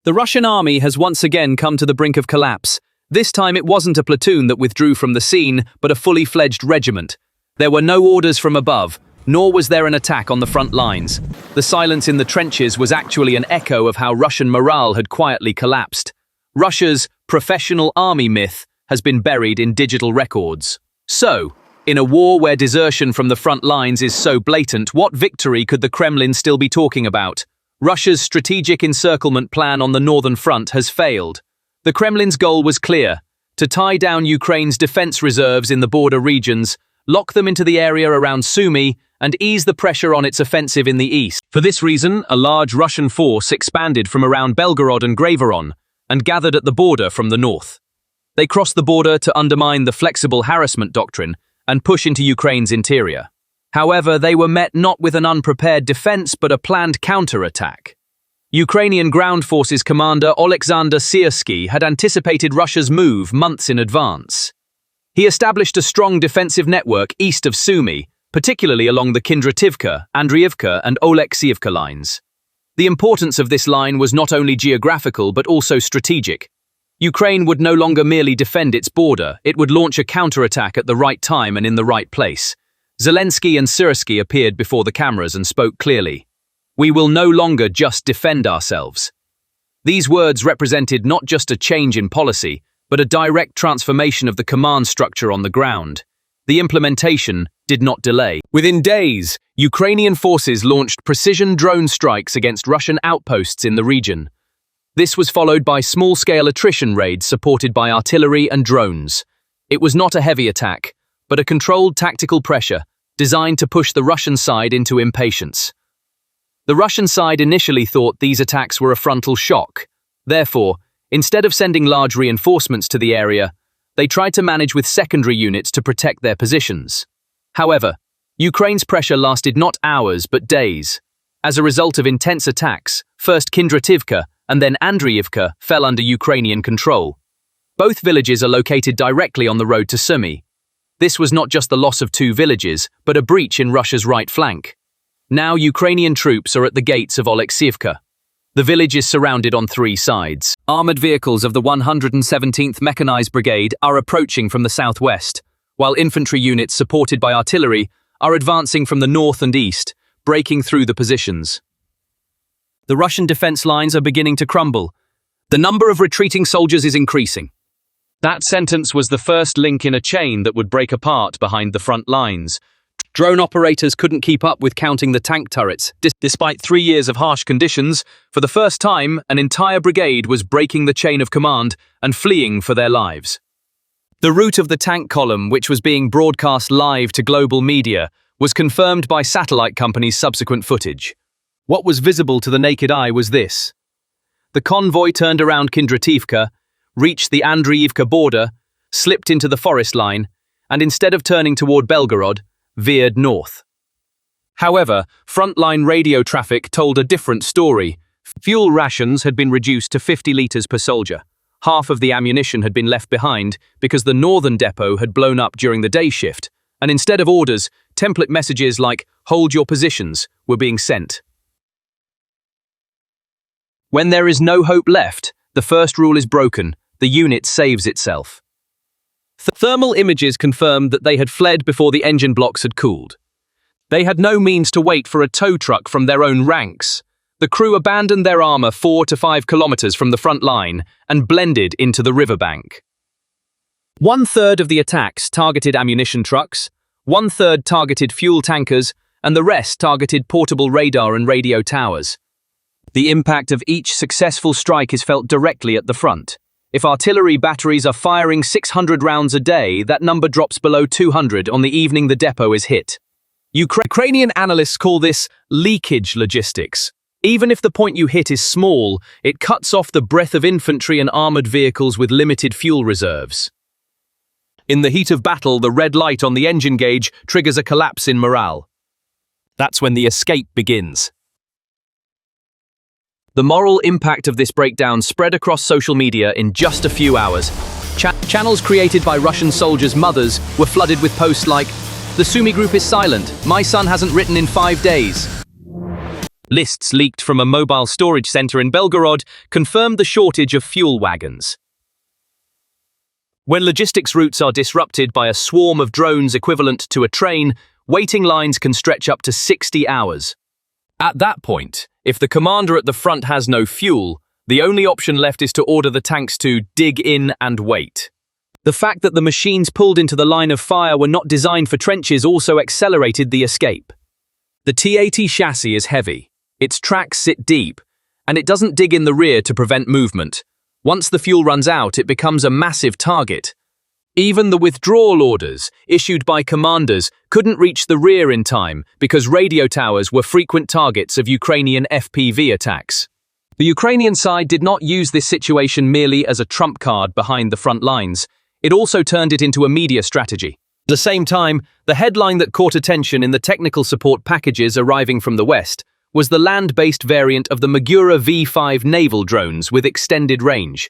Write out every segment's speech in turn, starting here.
The Russian army has once again come to the brink of collapse. This time it wasn't a platoon that withdrew from the scene, but a fully fledged regiment. There were no orders from above, nor was there an attack on the front lines. The silence in the trenches was actually an echo of how Russian morale had quietly collapsed. Russia's professional army myth has been buried in digital records. So, in a war where desertion from the front lines is so blatant, what victory could the Kremlin still be talking about? Russia's strategic encirclement plan on the northern front has failed. The Kremlin's goal was clear: to tie down Ukraine's defense reserves in the border regions, lock them into the area around Sumy, and ease the pressure on its offensive in the east. For this reason, a large Russian force expanded from around Belgorod and Graveron and gathered at the border from the north. They crossed the border to undermine the flexible harassment doctrine and push into Ukraine's interior. However, they were met not with an unprepared defense but a planned counterattack. Ukrainian ground forces commander Oleksiivka had anticipated Russia's move months in advance. He established a strong defensive network east of Sumy, particularly along the Andriivka and Oleksiivka lines. The importance of this line was not only geographical but also strategic. Ukraine would no longer merely defend its border, it would launch a counterattack at the right time and in the right place. Zelensky and Sursky appeared before the cameras and spoke clearly. "We will no longer just defend ourselves." These words represented not just a change in policy, but a direct transformation of the command structure on the ground. The implementation did not delay. Within days, Ukrainian forces launched precision drone strikes against Russian outposts in the region. This was followed by small-scale attrition raids supported by artillery and drones. It was not a heavy attack, but a controlled tactical pressure designed to push the Russian side into impatience. The Russian side initially thought these attacks were a frontal shock. Therefore, instead of sending large reinforcements to the area, they tried to manage with secondary units to protect their positions. However, Ukraine's pressure lasted not hours but days. As a result of intense attacks, first Kindrativka and then Andriivka fell under Ukrainian control. Both villages are located directly on the road to Sumy. This was not just the loss of two villages, but a breach in Russia's right flank. Now Ukrainian troops are at the gates of Oleksiivka. The village is surrounded on three sides. Armored vehicles of the 117th Mechanized Brigade are approaching from the southwest, while infantry units supported by artillery are advancing from the north and east, breaking through the positions. The Russian defense lines are beginning to crumble. The number of retreating soldiers is increasing. That sentence was the first link in a chain that would break apart behind the front lines. Drone operators couldn't keep up with counting the tank turrets. Despite 3 years of harsh conditions, for the first time, an entire brigade was breaking the chain of command and fleeing for their lives. The route of the tank column, which was being broadcast live to global media, was confirmed by satellite companies' subsequent footage. What was visible to the naked eye was this. The convoy turned around Kindrativka, reached the Andriivka border, slipped into the forest line, and instead of turning toward Belgorod, veered north. However, frontline radio traffic told a different story. Fuel rations had been reduced to 50 litres per soldier. Half of the ammunition had been left behind because the northern depot had blown up during the day shift, and instead of orders, template messages like "hold your positions" were being sent. When there is no hope left, the first rule is broken. The unit saves itself. Thermal images confirmed that they had fled before the engine blocks had cooled. They had no means to wait for a tow truck from their own ranks. The crew abandoned their armor 4 to 5 kilometers from the front line and blended into the riverbank. 1/3 of the attacks targeted ammunition trucks, 1/3 targeted fuel tankers, and the rest targeted portable radar and radio towers. The impact of each successful strike is felt directly at the front. If artillery batteries are firing 600 rounds a day, that number drops below 200 on the evening the depot is hit. Ukrainian analysts call this leakage logistics. Even if the point you hit is small, it cuts off the breadth of infantry and armored vehicles with limited fuel reserves. In the heat of battle, the red light on the engine gauge triggers a collapse in morale. That's when the escape begins. The moral impact of this breakdown spread across social media in just a few hours. Channels created by Russian soldiers' mothers were flooded with posts like, "The Sumy group is silent. My son hasn't written in 5 days." Lists leaked from a mobile storage center in Belgorod confirmed the shortage of fuel wagons. When logistics routes are disrupted by a swarm of drones equivalent to a train, waiting lines can stretch up to 60 hours. At that point, if the commander at the front has no fuel, the only option left is to order the tanks to dig in and wait. The fact that the machines pulled into the line of fire were not designed for trenches also accelerated the escape. The T-80 chassis is heavy, its tracks sit deep, and it doesn't dig in the rear to prevent movement. Once the fuel runs out, it becomes a massive target. Even the withdrawal orders, issued by commanders, couldn't reach the rear in time because radio towers were frequent targets of Ukrainian FPV attacks. The Ukrainian side did not use this situation merely as a trump card behind the front lines. It also turned it into a media strategy. At the same time, the headline that caught attention in the technical support packages arriving from the West was the land-based variant of the Magura V5 naval drones with extended range.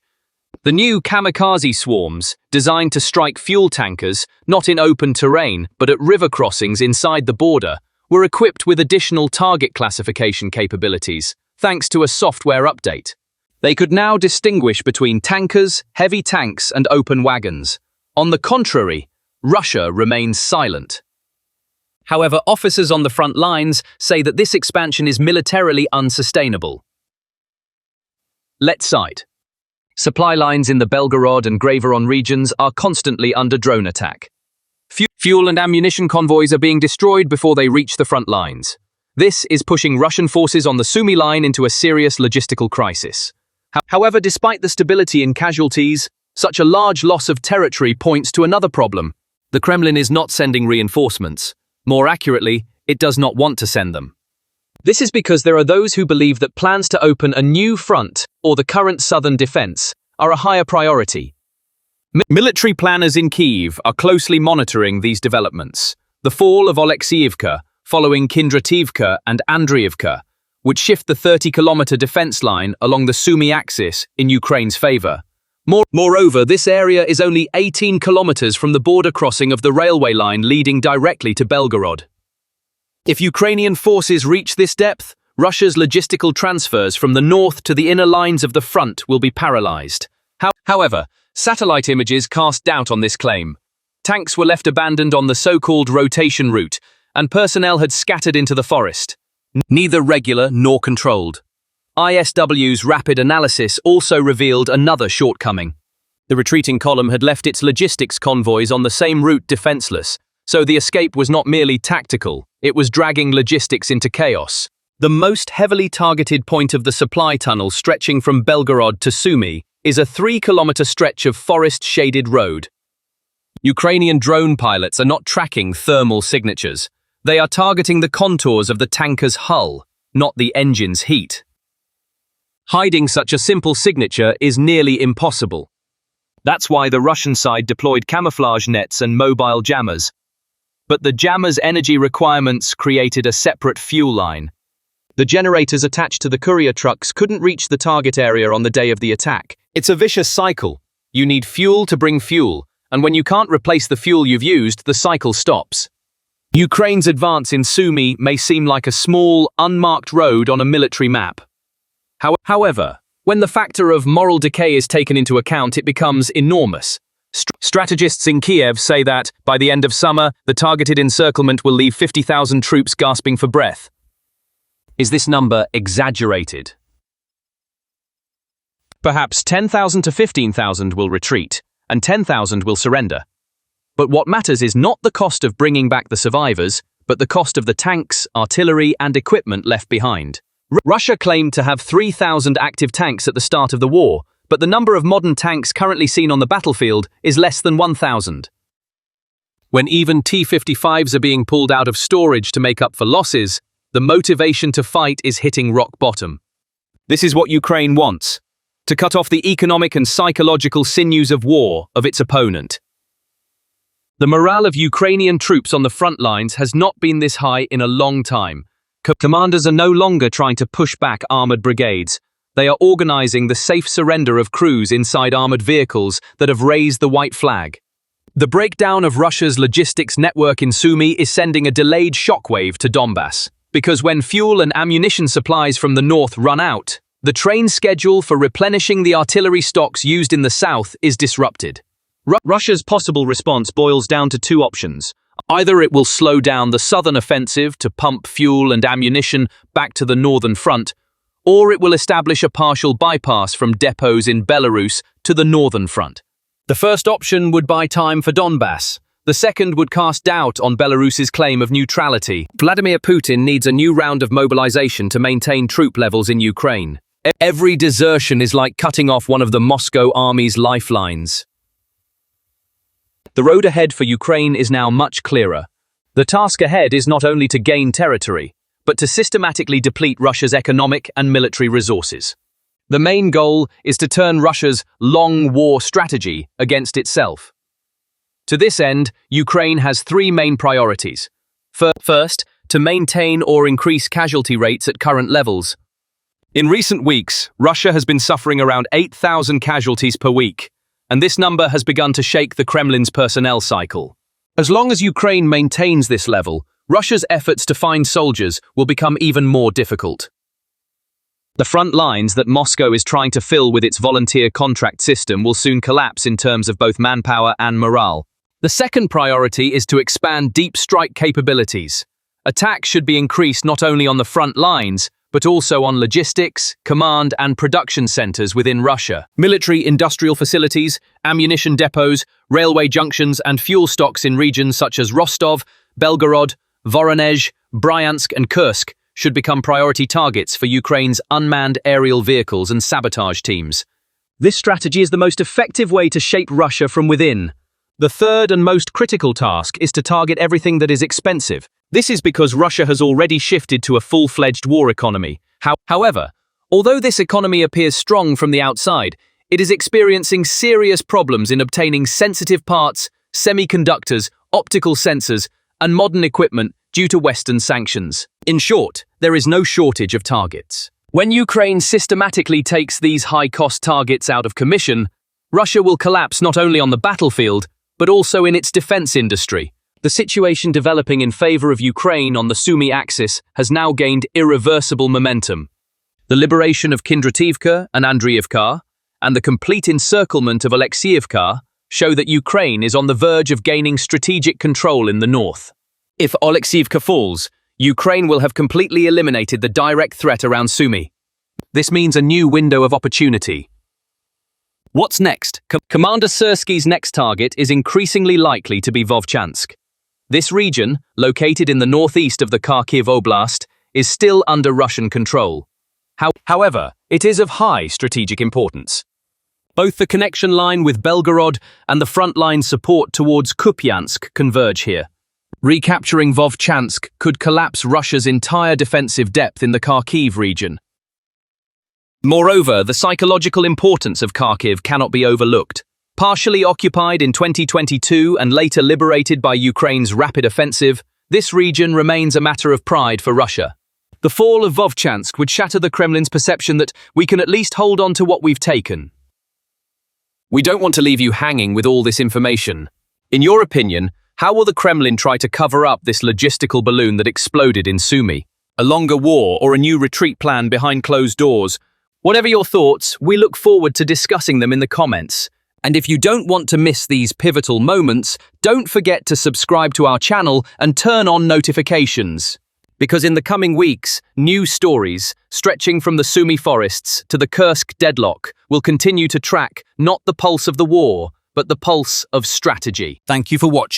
The new kamikaze swarms, designed to strike fuel tankers, not in open terrain but at river crossings inside the border, were equipped with additional target classification capabilities, thanks to a software update. They could now distinguish between tankers, heavy tanks, and open wagons. On the contrary, Russia remains silent. However, officers on the front lines say that this expansion is militarily unsustainable. Let's cite. Supply lines in the Belgorod and Kremlin regions are constantly under drone attack. Fuel and ammunition convoys are being destroyed before they reach the front lines. This is pushing Russian forces on the Sumy line into a serious logistical crisis. However, despite the stability in casualties, such a large loss of territory points to another problem. The Kremlin is not sending reinforcements. More accurately, it does not want to send them. This is because there are those who believe that plans to open a new front, or the current southern defense, are a higher priority. Military planners in Kyiv are closely monitoring these developments. The fall of Oleksiivka, following Kindrativka and Andriivka, would shift the 30-kilometer defense line along the Sumy axis in Ukraine's favor. Moreover, this area is only 18 kilometers from the border crossing of the railway line leading directly to Belgorod. If Ukrainian forces reach this depth, Russia's logistical transfers from the north to the inner lines of the front will be paralyzed. However, satellite images cast doubt on this claim. Tanks were left abandoned on the so-called rotation route, and personnel had scattered into the forest. Neither regular nor controlled. ISW's rapid analysis also revealed another shortcoming. The retreating column had left its logistics convoys on the same route defenseless, so the escape was not merely tactical, it was dragging logistics into chaos. The most heavily targeted point of the supply tunnel stretching from Belgorod to Sumy is a 3-kilometer stretch of forest-shaded road. Ukrainian drone pilots are not tracking thermal signatures. They are targeting the contours of the tanker's hull, not the engine's heat. Hiding such a simple signature is nearly impossible. That's why the Russian side deployed camouflage nets and mobile jammers. But the jammers' energy requirements created a separate fuel line. The generators attached to the courier trucks couldn't reach the target area on the day of the attack. It's a vicious cycle. You need fuel to bring fuel, and when you can't replace the fuel you've used, the cycle stops. Ukraine's advance in Sumy may seem like a small, unmarked road on a military map. However, when the factor of moral decay is taken into account, it becomes enormous. Strategists in Kiev say that, by the end of summer, the targeted encirclement will leave 50,000 troops gasping for breath. Is this number exaggerated? Perhaps 10,000 to 15,000 will retreat, and 10,000 will surrender. But what matters is not the cost of bringing back the survivors, but the cost of the tanks, artillery, and equipment left behind. Russia claimed to have 3,000 active tanks at the start of the war, but the number of modern tanks currently seen on the battlefield is less than 1,000. When even T-55s are being pulled out of storage to make up for losses, the motivation to fight is hitting rock bottom. This is what Ukraine wants: to cut off the economic and psychological sinews of war of its opponent. The morale of Ukrainian troops on the front lines has not been this high in a long time. Commanders are no longer trying to push back armored brigades. They are organizing the safe surrender of crews inside armored vehicles that have raised the white flag. The breakdown of Russia's logistics network in Sumy is sending a delayed shockwave to Donbass. because when fuel and ammunition supplies from the north run out, the train schedule for replenishing the artillery stocks used in the south is disrupted. Russia's possible response boils down to two options. Either it will slow down the southern offensive to pump fuel and ammunition back to the northern front, or it will establish a partial bypass from depots in Belarus to the northern front. The first option would buy time for Donbass. The second would cast doubt on Belarus's claim of neutrality. Vladimir Putin needs a new round of mobilization to maintain troop levels in Ukraine. Every desertion is like cutting off one of the Moscow army's lifelines. The road ahead for Ukraine is now much clearer. The task ahead is not only to gain territory, but to systematically deplete Russia's economic and military resources. The main goal is to turn Russia's long war strategy against itself. To this end, Ukraine has three main priorities. First, to maintain or increase casualty rates at current levels. In recent weeks, Russia has been suffering around 8,000 casualties per week, and this number has begun to shake the Kremlin's personnel cycle. As long as Ukraine maintains this level, Russia's efforts to find soldiers will become even more difficult. The front lines that Moscow is trying to fill with its volunteer contract system will soon collapse in terms of both manpower and morale. The second priority is to expand deep strike capabilities. Attacks should be increased not only on the front lines, but also on logistics, command and production centers within Russia. Military industrial facilities, ammunition depots, railway junctions and fuel stocks in regions such as Rostov, Belgorod, Voronezh, Bryansk and Kursk should become priority targets for Ukraine's unmanned aerial vehicles and sabotage teams. This strategy is the most effective way to shape Russia from within. The third and most critical task is to target everything that is expensive. This is because Russia has already shifted to a full-fledged war economy. However, although this economy appears strong from the outside, it is experiencing serious problems in obtaining sensitive parts, semiconductors, optical sensors, and modern equipment due to Western sanctions. In short, there is no shortage of targets. When Ukraine systematically takes these high-cost targets out of commission, Russia will collapse not only on the battlefield, but also in its defense industry. The situation developing in favor of Ukraine on the Sumy axis has now gained irreversible momentum. The liberation of Kindrativka and Andriivka, and the complete encirclement of Oleksiivka, show that Ukraine is on the verge of gaining strategic control in the north. If Oleksiivka falls, Ukraine will have completely eliminated the direct threat around Sumy. This means a new window of opportunity. What's next? Commander Syrsky's next target is increasingly likely to be Vovchansk. This region, located in the northeast of the Kharkiv Oblast, is still under Russian control. However, it is of high strategic importance. Both the connection line with Belgorod and the frontline support towards Kupiansk converge here. Recapturing Vovchansk could collapse Russia's entire defensive depth in the Kharkiv region. Moreover, the psychological importance of Kharkiv cannot be overlooked. Partially occupied in 2022 and later liberated by Ukraine's rapid offensive, this region remains a matter of pride for Russia. The fall of Vovchansk would shatter the Kremlin's perception that we can at least hold on to what we've taken. We don't want to leave you hanging with all this information. In your opinion, how will the Kremlin try to cover up this logistical balloon that exploded in Sumy? A longer war or a new retreat plan behind closed doors? Whatever your thoughts, we look forward to discussing them in the comments. And if you don't want to miss these pivotal moments, don't forget to subscribe to our channel and turn on notifications. Because in the coming weeks, new stories, stretching from the Sumy forests to the Kursk deadlock, will continue to track not the pulse of the war, but the pulse of strategy. Thank you for watching.